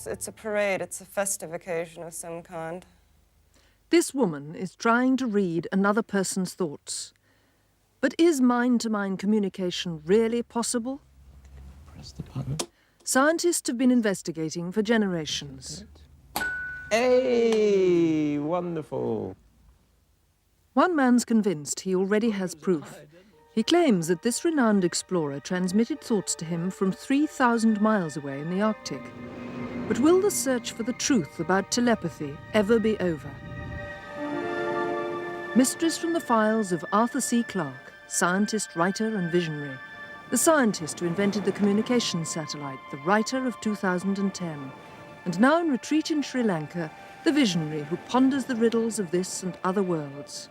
It's a parade. It's a festive occasion of some kind. This woman is trying to read another person's thoughts. But is mind-to-mind communication really possible? Press the button. Scientists have been investigating for generations. Hey, wonderful. One man's convinced he already has proof. He claims that this renowned explorer transmitted thoughts to him from 3,000 miles away in the Arctic. But will the search for the truth about telepathy ever be over? Mysteries from the files of Arthur C. Clarke, scientist, writer and visionary. The scientist who invented the communications satellite, the writer of 2010. And now in retreat in Sri Lanka, the visionary who ponders the riddles of this and other worlds.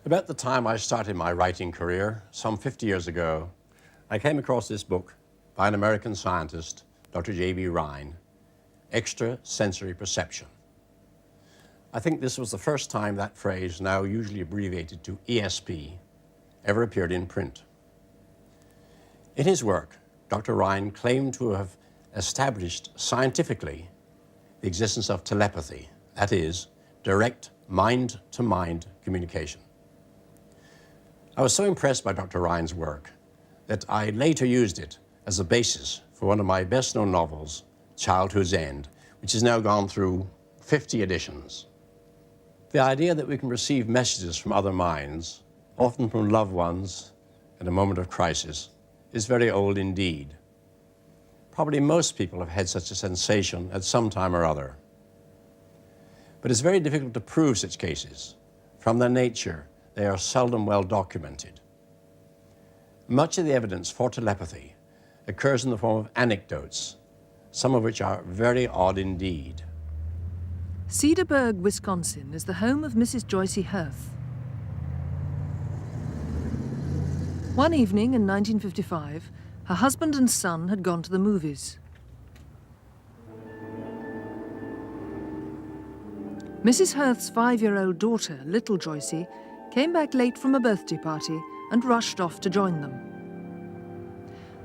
About the time I started my writing career, some 50 years ago, I came across this book by an American scientist, Dr. J.B. Rhine, Extrasensory Perception. I think this was the first time that phrase, now usually abbreviated to ESP, ever appeared in print. In his work, Dr. Rhine claimed to have established scientifically the existence of telepathy, that is, direct mind-to-mind communication. I was so impressed by Dr. Rhine's work that I later used it as a basis for one of my best-known novels, Childhood's End, which has now gone through 50 editions. The idea that we can receive messages from other minds, often from loved ones in a moment of crisis, is very old indeed. Probably most people have had such a sensation at some time or other. But it's very difficult to prove such cases. From their nature, they are seldom well documented. Much of the evidence for telepathy occurs in the form of anecdotes, some of which are very odd indeed. Cedarburg, Wisconsin is the home of Mrs. Joyce Hirth. One evening in 1955, her husband and son had gone to the movies. Mrs. Hirth's 5-year-old daughter, little Joycey, came back late from a birthday party and rushed off to join them.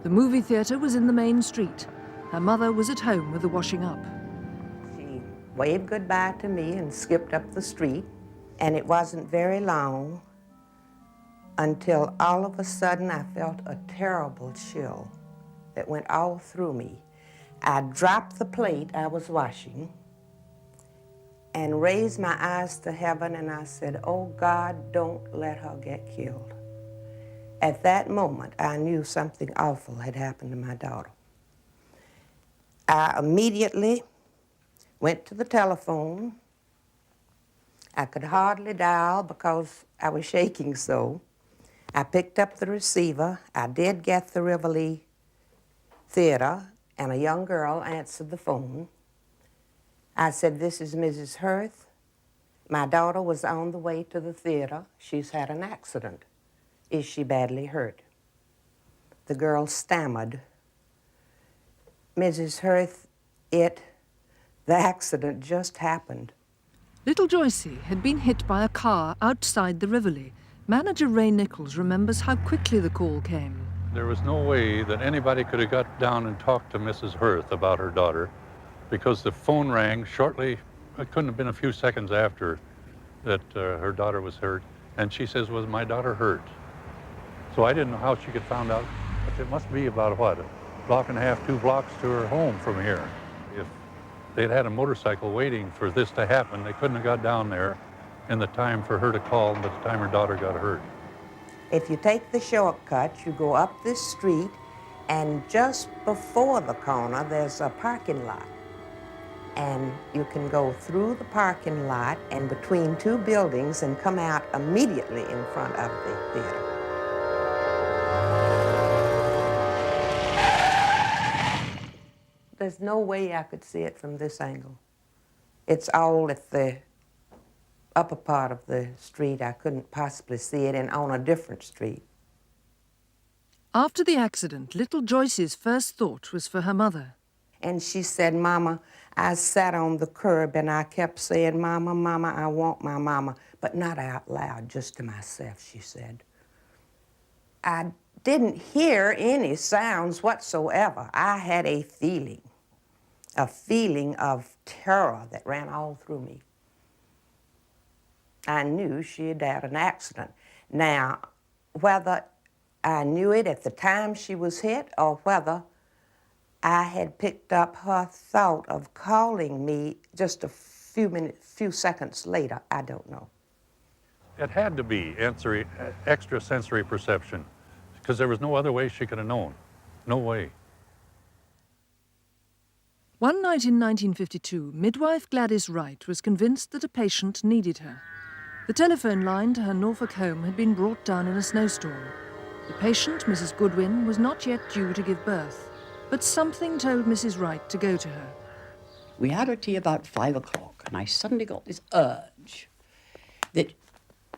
The movie theatre was in the main street. Her mother was at home with the washing up. She waved goodbye to me and skipped up the street, and it wasn't very long until all of a sudden I felt a terrible chill that went all through me. I dropped the plate I was washing and raised my eyes to heaven, and I said, "Oh God, don't let her get killed." At that moment, I knew something awful had happened to my daughter. I immediately went to the telephone. I could hardly dial because I was shaking so. I picked up the receiver. I did get the Rivoli Theater, and a young girl answered the phone. I said, "This is Mrs. Hirth. My daughter was on the way to the theater. She's had an accident. Is she badly hurt?" The girl stammered, "Mrs. Hirth, the accident just happened." Little Joycey had been hit by a car outside the Rivoli. Manager Ray Nichols remembers how quickly the call came. There was no way that anybody could have got down and talked to Mrs. Hirth about her daughter, because the phone rang shortly, it couldn't have been a few seconds after that her daughter was hurt, and she says, "Was my daughter hurt?" So I didn't know how she could find out, but it must be about, what, a block and a half, 2 blocks to her home from here. If they'd had a motorcycle waiting for this to happen, they couldn't have got down there in the time for her to call, but the time her daughter got hurt. If you take the shortcut, you go up this street, and just before the corner, there's a parking lot. And you can go through the parking lot and between 2 buildings and come out immediately in front of the theater. There's no way I could see it from this angle. It's all at the upper part of the street. I couldn't possibly see it, and on a different street. After the accident, little Joyce's first thought was for her mother. And she said, Mama, I sat on the curb and I kept saying, Mama, Mama, I want my mama, but not out loud, just to myself, she said. I didn't hear any sounds whatsoever. I had a feeling of terror that ran all through me. I knew she had had an accident. Now, whether I knew it at the time she was hit or whether I had picked up her thought of calling me just a few seconds later, I don't know. It had to be extrasensory perception, because there was no other way she could have known. No way. One night in 1952, midwife Gladys Wright was convinced that a patient needed her. The telephone line to her Norfolk home had been brought down in a snowstorm. The patient, Mrs. Goodwin, was not yet due to give birth, but something told Mrs. Wright to go to her. We had our tea about 5 o'clock, and I suddenly got this urge that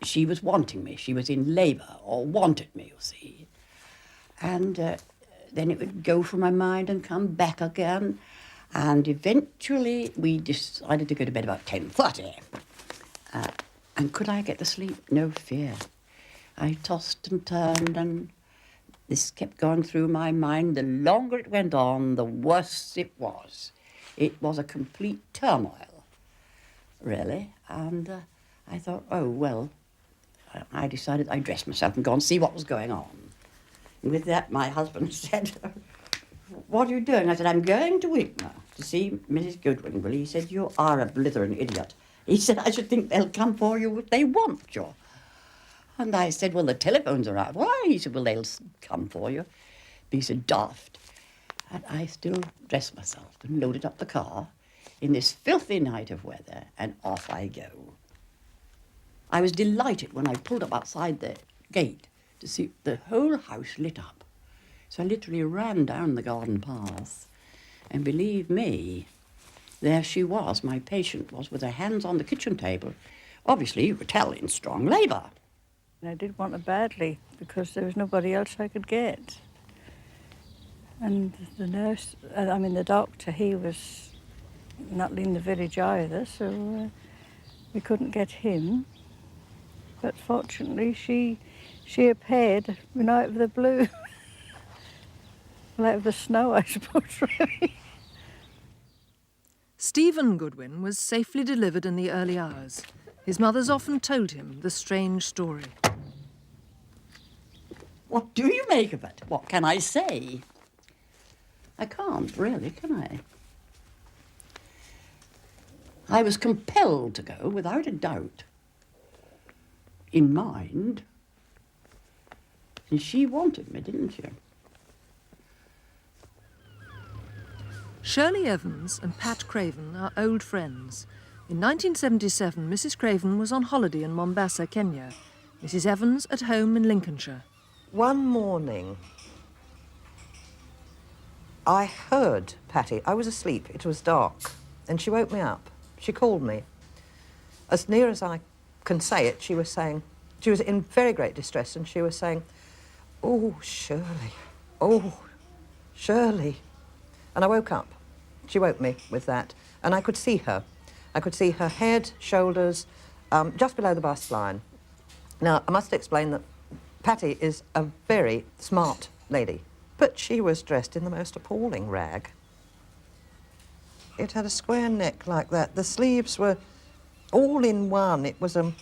she was wanting me. She was in labour, or wanted me, you see. And then it would go from my mind and come back again. And eventually we decided to go to bed about 10:30. And could I get to sleep? No fear. I tossed and turned, and this kept going through my mind. The longer it went on, the worse it was. It was a complete turmoil, really. And I thought, oh, well, I decided I'd dress myself and go and see what was going on. And with that, my husband said, what are you doing? I said, I'm going to Wickner to see Mrs. Goodwin. Well, he said, you are a blithering idiot. He said, I should think they'll come for you if they want you. And I said, well, the telephones are out. Why? He said, well, they'll come for you. But he said, daft. And I still dressed myself and loaded up the car in this filthy night of weather, and off I go. I was delighted when I pulled up outside the gate to see the whole house lit up. So I literally ran down the garden path, and believe me, there she was, my patient was, with her hands on the kitchen table. Obviously, you could tell, in strong labour. I did want her badly because there was nobody else I could get. And the nurse, the doctor, he was not in the village either, so we couldn't get him. But fortunately, she appeared, out of the blue. Out of the snow, I suppose, really. Stephen Goodwin was safely delivered in the early hours. His mother's often told him the strange story. What do you make of it? What can I say? I can't, really, can I? I was compelled to go, without a doubt, in mind. And she wanted me, didn't she? Shirley Evans and Pat Craven are old friends. In 1977, Mrs. Craven was on holiday in Mombasa, Kenya. Mrs. Evans at home in Lincolnshire. One morning, I heard Patty. I was asleep. It was dark. And she woke me up. She called me. As near as I can say it, she was saying, she was in very great distress, and she was saying, oh, Shirley, oh, Shirley. And I woke up. She woke me with that. And I could see her. I could see her head, shoulders, just below the bust line. Now, I must explain that Patty is a very smart lady, but she was dressed in the most appalling rag. It had a square neck like that. The sleeves were all in one. It wasn't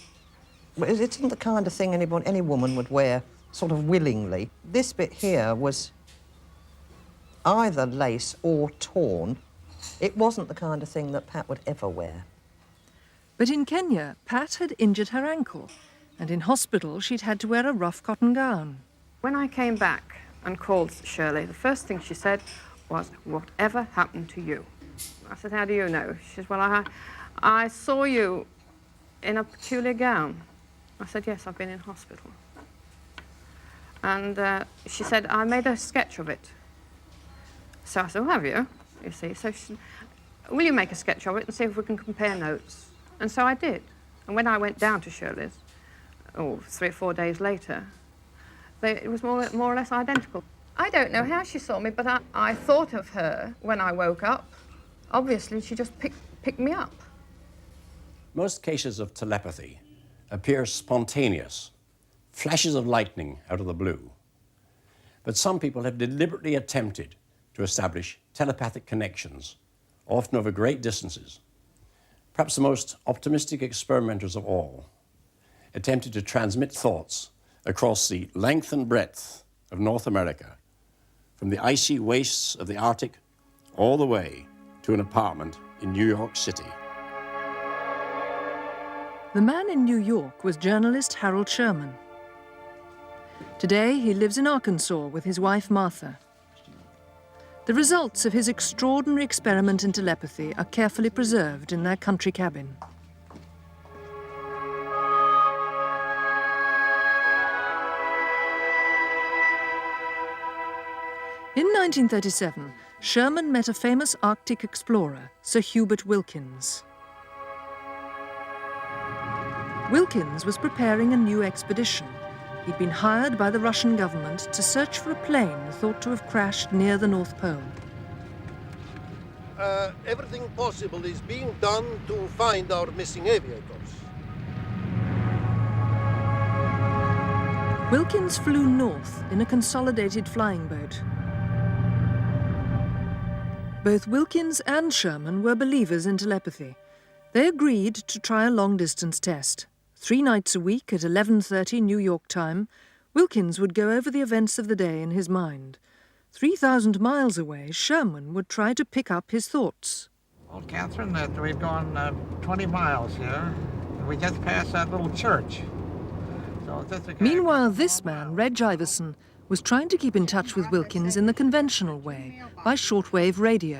the kind of thing any woman would wear sort of willingly. This bit here was either lace or torn. It wasn't the kind of thing that Pat would ever wear. But in Kenya, Pat had injured her ankle, and in hospital she'd had to wear a rough cotton gown. When I came back and called Shirley, the first thing she said was, whatever happened to you? I said, how do you know? She said, well, I saw you in a peculiar gown. I said, yes, I've been in hospital. And she said, I made a sketch of it. So I said, oh, have you? You see, so will you make a sketch of it and see if we can compare notes? And so I did. And when I went down to Shirley's, 3 or 4 days later, it was more or less identical. I don't know how she saw me, but I thought of her when I woke up. Obviously, she just picked me up. Most cases of telepathy appear spontaneous, flashes of lightning out of the blue. But some people have deliberately attempted to establish telepathic connections, often over great distances. Perhaps the most optimistic experimenters of all attempted to transmit thoughts across the length and breadth of North America, from the icy wastes of the Arctic all the way to an apartment in New York City. The man in New York was journalist Harold Sherman. Today, he lives in Arkansas with his wife, Martha. The results of his extraordinary experiment in telepathy are carefully preserved in their country cabin. In 1937, Sherman met a famous Arctic explorer, Sir Hubert Wilkins. Wilkins was preparing a new expedition. He'd been hired by the Russian government to search for a plane thought to have crashed near the North Pole. Everything possible is being done to find our missing aviators. Wilkins flew north in a consolidated flying boat. Both Wilkins and Sherman were believers in telepathy. They agreed to try a long-distance test. 3 nights a week at 11:30 New York time, Wilkins would go over the events of the day in his mind. 3,000 miles away, Sherman would try to pick up his thoughts. Well, Catherine, we've gone 20 miles here, and we just passed that little church. So Meanwhile, this man, Reg Iverson, was trying to keep in touch with Wilkins in the conventional way, by shortwave radio.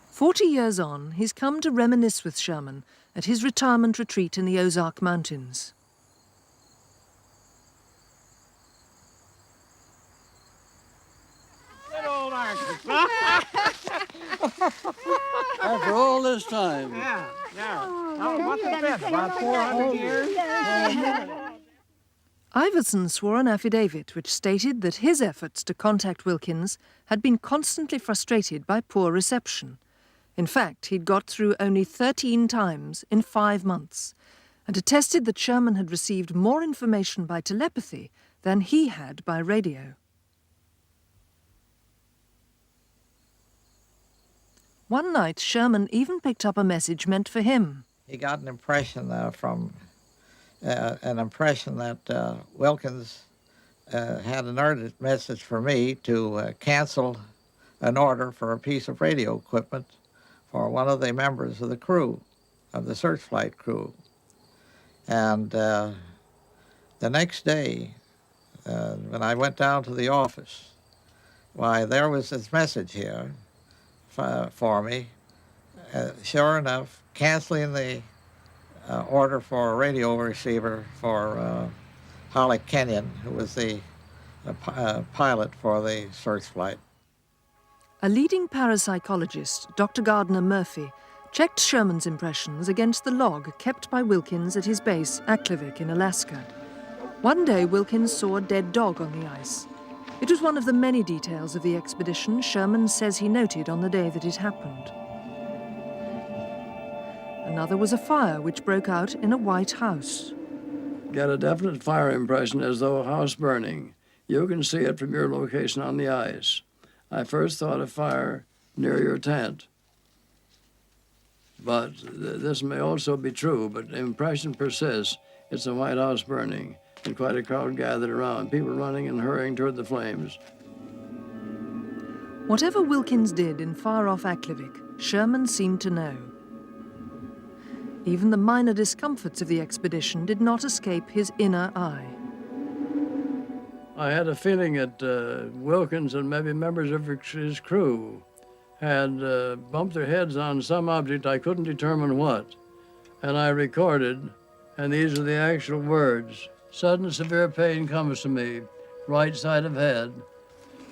"40 years on, he's come to reminisce with Sherman at his retirement retreat in the Ozark Mountains. Good old Arkansas. After all this time. Yeah. What's it been, about 400 years? Iverson swore an affidavit which stated that his efforts to contact Wilkins had been constantly frustrated by poor reception. In fact, he'd got through only 13 times in 5 months, and attested that Sherman had received more information by telepathy than he had by radio. One night, Sherman even picked up a message meant for him. He got an impression that Wilkins had an urgent message for me to cancel an order for a piece of radio equipment for one of the members of the crew, of the search flight crew. And the next day, when I went down to the office, why, there was this message here for me. Sure enough, canceling the order for a radio receiver for Holly Kenyon, who was the pilot for the search flight. A leading parapsychologist, Dr. Gardner Murphy, checked Sherman's impressions against the log kept by Wilkins at his base, Aklavik in Alaska. One day, Wilkins saw a dead dog on the ice. It was one of the many details of the expedition Sherman says he noted on the day that it happened. Another was a fire which broke out in a white house. Get a definite fire impression as though a house burning. You can see it from your location on the ice. I first thought of fire near your tent. But this may also be true, but the impression persists. It's a white house burning, and quite a crowd gathered around, people running and hurrying toward the flames. Whatever Wilkins did in far-off Aklavik, Sherman seemed to know. Even the minor discomforts of the expedition did not escape his inner eye. I had a feeling that Wilkins and maybe members of his crew had bumped their heads on some object, I couldn't determine what. And I recorded, and these are the actual words. "Sudden severe pain comes to me. right side of head.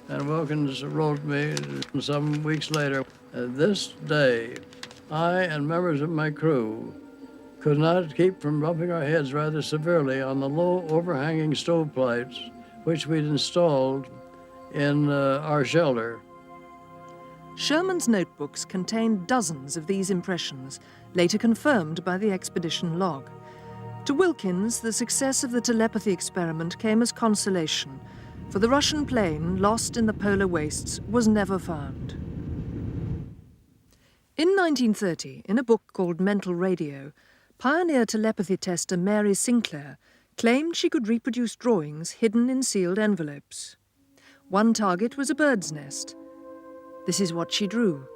And Wilkins wrote me some weeks later, this day, I and members of my crew could not keep from bumping our heads rather severely on the low overhanging stovepipes which we'd installed in our shelter. Sherman's notebooks contained dozens of these impressions, later confirmed by the expedition log. To Wilkins, the success of the telepathy experiment came as consolation, for the Russian plane, lost in the polar wastes, was never found. In 1930, in a book called Mental Radio, pioneer telepathy tester Mary Sinclair claimed she could reproduce drawings hidden in sealed envelopes. One target was a bird's nest. This is what she drew.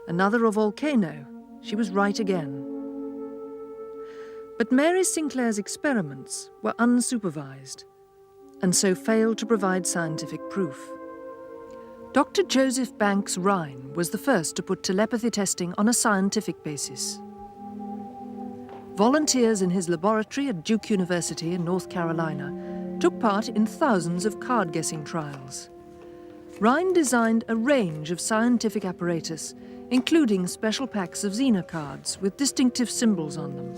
Another a volcano. She was right again. But Mary Sinclair's experiments were unsupervised, and so failed to provide scientific proof. Dr. Joseph Banks Rhine was the first to put telepathy testing on a scientific basis. Volunteers in his laboratory at Duke University in North Carolina took part in thousands of card-guessing trials. Rhine designed a range of scientific apparatus, including special packs of Xena cards with distinctive symbols on them.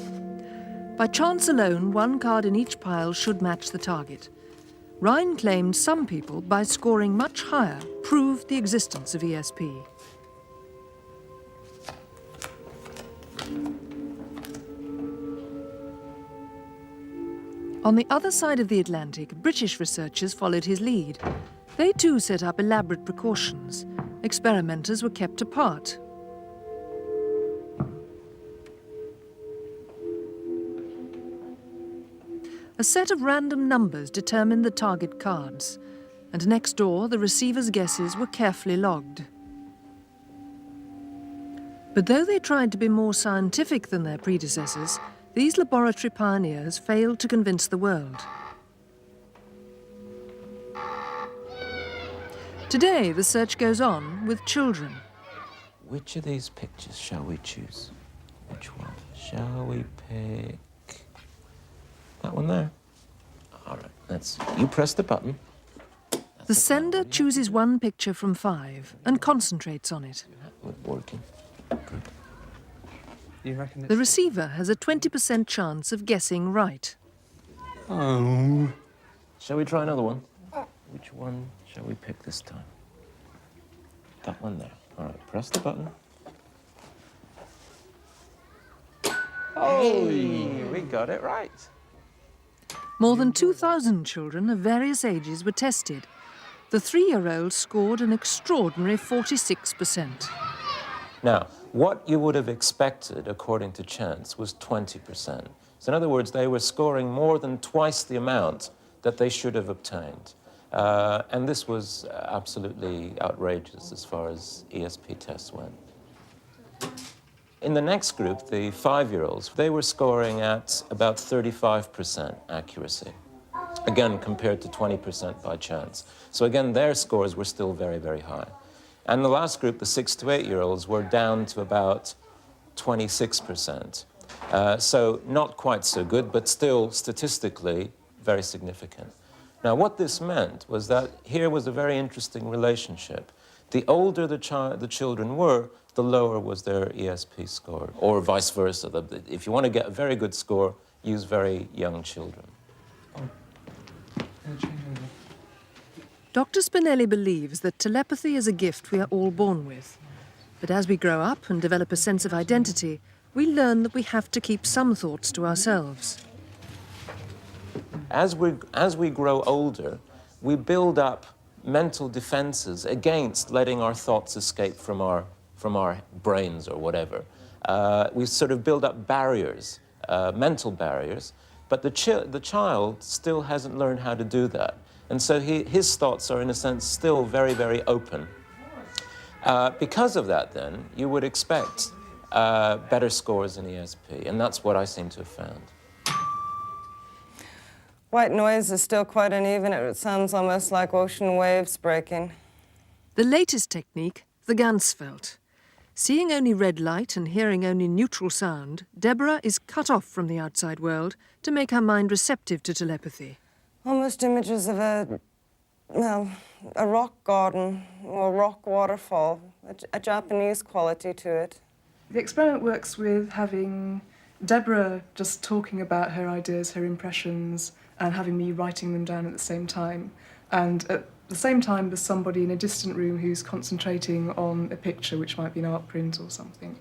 By chance alone, one card in each pile should match the target. Rhine claimed some people, by scoring much higher, proved the existence of ESP. On the other side of the Atlantic, British researchers followed his lead. They too set up elaborate precautions. Experimenters were kept apart. A set of random numbers determined the target cards, and next door the receiver's guesses were carefully logged. But though they tried to be more scientific than their predecessors, these laboratory pioneers failed to convince the world. Today, the search goes on with children. Which of these pictures shall we choose? Which one? Shall we pick that one there? All right, you press the button. The sender chooses one picture from 5 and concentrates on it. Working. Good. You reckon The receiver has a 20% chance of guessing right. Oh. Shall we try another one? Which one shall we pick this time? That one there. All right, press the button. Oh, we got it right. More than 2,000 children of various ages were tested. The 3-year-olds scored an extraordinary 46%. Now, what you would have expected, according to chance, was 20%. So in other words, they were scoring more than twice the amount that they should have obtained. And this was absolutely outrageous as far as ESP tests went. In the next group, the 5-year-olds, they were scoring at about 35% accuracy. Again, compared to 20% by chance. So again, their scores were still very, very high. And the last group, the 6 to 8-year-olds, were down to about 26%. So not quite so good, but still statistically very significant. Now, what this meant was that here was a very interesting relationship. The older the children were, the lower was their ESP score, or vice versa. If you want to get a very good score, use very young children. Dr. Spinelli believes that telepathy is a gift we are all born with. But as we grow up and develop a sense of identity, we learn that we have to keep some thoughts to ourselves. As we grow older, we build up mental defenses against letting our thoughts escape from our brains or whatever. We sort of build up barriers, mental barriers, but the child still hasn't learned how to do that. And so his thoughts are, in a sense, still very, very open. Because of that, then, you would expect better scores in ESP, and that's what I seem to have found. White noise is still quite uneven. It sounds almost like ocean waves breaking. The latest technique, the Ganzfeld. Seeing only red light and hearing only neutral sound, Deborah is cut off from the outside world to make her mind receptive to telepathy. almost images of well, a rock garden or rock waterfall, a Japanese quality to it. The experiment works with having Deborah just talking about her ideas, her impressions, and having me writing them down at the same time. And at the same time, there's somebody in a distant room who's concentrating on a picture, which might be an art print or something.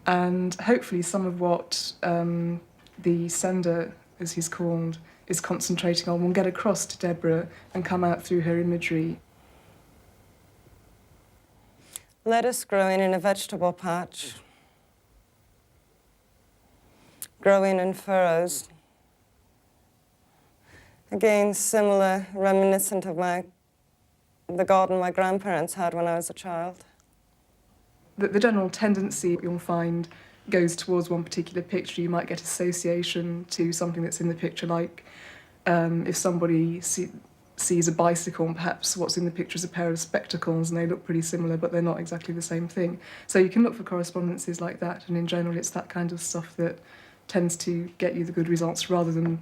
And hopefully some of what the sender, as he's called, is concentrating on will get across to Deborah and come out through her imagery. Lettuce growing in a vegetable patch, growing in furrows. Again, similar, reminiscent of the garden my grandparents had when I was a child. The general tendency you'll find goes towards one particular picture. You might get association to something that's in the picture, like if somebody sees a bicycle, and perhaps what's in the picture is a pair of spectacles, and they look pretty similar, but they're not exactly the same thing. So you can look for correspondences like that, and in general it's that kind of stuff that tends to get you the good results rather than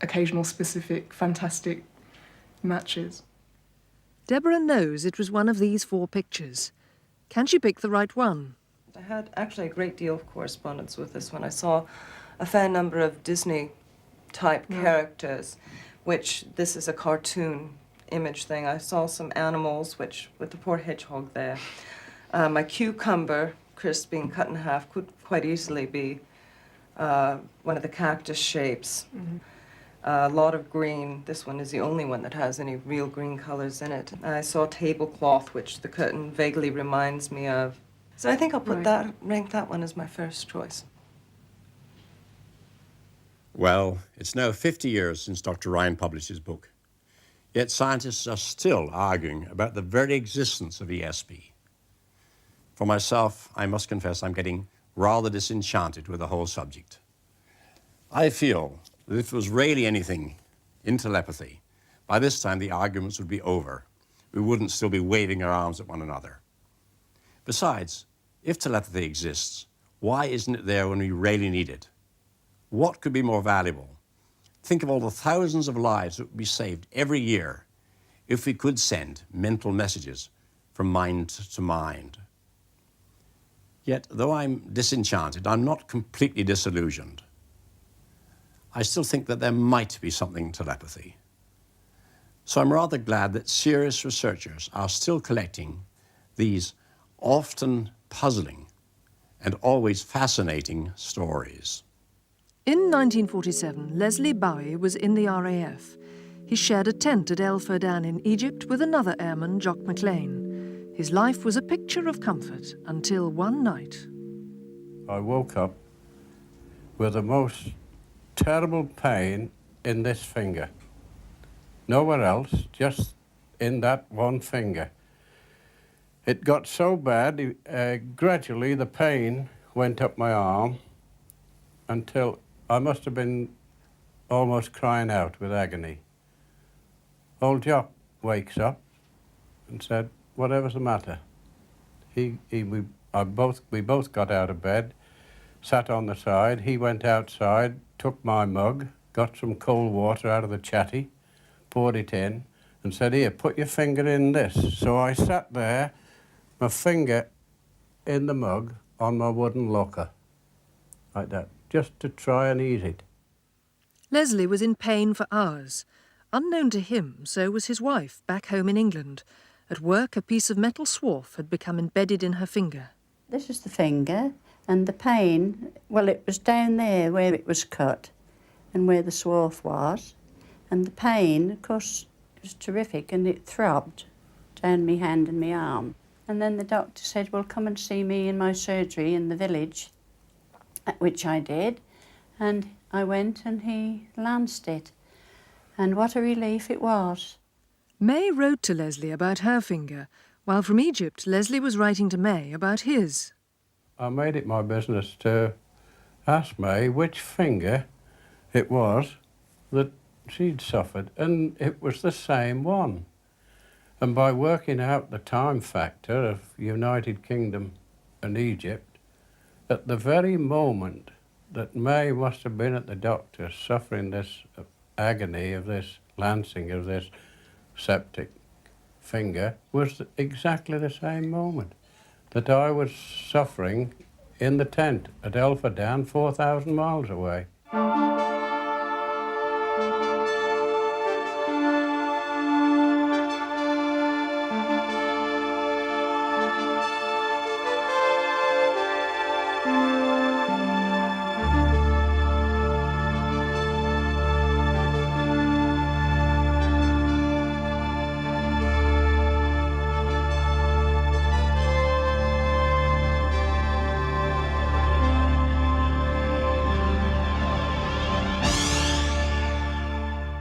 occasional specific fantastic matches. Deborah knows it was one of these 4 pictures. Can she pick the right one? I had actually a great deal of correspondence with this one. I saw a fair number of Disney-type characters, which this is a cartoon image thing. I saw some animals, which with the poor hedgehog there. My cucumber, Chris, being cut in half, could quite easily be one of the cactus shapes. Mm-hmm. A lot of green. This one is the only one that has any real green colors in it. I saw tablecloth, which the curtain vaguely reminds me of. So I think I'll rank that one as my first choice. Well, it's now 50 years since Dr. Ryan published his book. Yet scientists are still arguing about the very existence of ESP. For myself, I must confess I'm getting rather disenchanted with the whole subject. I feel that if it was really anything in telepathy, by this time the arguments would be over. We wouldn't still be waving our arms at one another. Besides, if telepathy exists, why isn't it there when we really need it? What could be more valuable? Think of all the thousands of lives that would be saved every year if we could send mental messages from mind to mind. Yet, though I'm disenchanted, I'm not completely disillusioned. I still think that there might be something in telepathy. So I'm rather glad that serious researchers are still collecting these often puzzling and always fascinating stories. In 1947, Leslie Bowie was in the RAF. He shared a tent at El Ferdan in Egypt with another airman, Jock McLean. His life was a picture of comfort until one night. I woke up with the most terrible pain in this finger. Nowhere else, just in that one finger. It got so bad, gradually the pain went up my arm until I must have been almost crying out with agony. Old Jock wakes up and said, "Whatever's the matter?" We both got out of bed, sat on the side. He went outside, took my mug, got some cold water out of the chatty, poured it in, and said, "Here, put your finger in this." So I sat there, my finger in the mug on my wooden locker, like that, just to try and ease it. Leslie was in pain for hours. Unknown to him, so was his wife back home in England. At work, a piece of metal swarf had become embedded in her finger. This is the finger, and the pain, well, it was down there where it was cut and where the swarf was. And the pain, of course, was terrific, and it throbbed down my hand and my arm. And then the doctor said, "Well, come and see me in my surgery in the village," which I did. And I went and he lanced it. And what a relief it was. May wrote to Leslie about her finger, while from Egypt, Leslie was writing to May about his. I made it my business to ask May which finger it was that she'd suffered, and it was the same one. And by working out the time factor of United Kingdom and Egypt, at the very moment that May must have been at the doctor suffering this agony of this lancing of this septic finger was exactly the same moment that I was suffering in the tent at Elforddown, 4,000 miles away.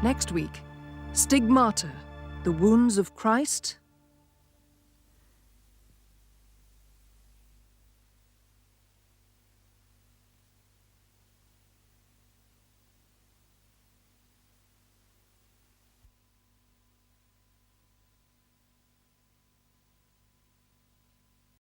Next week, Stigmata, the wounds of Christ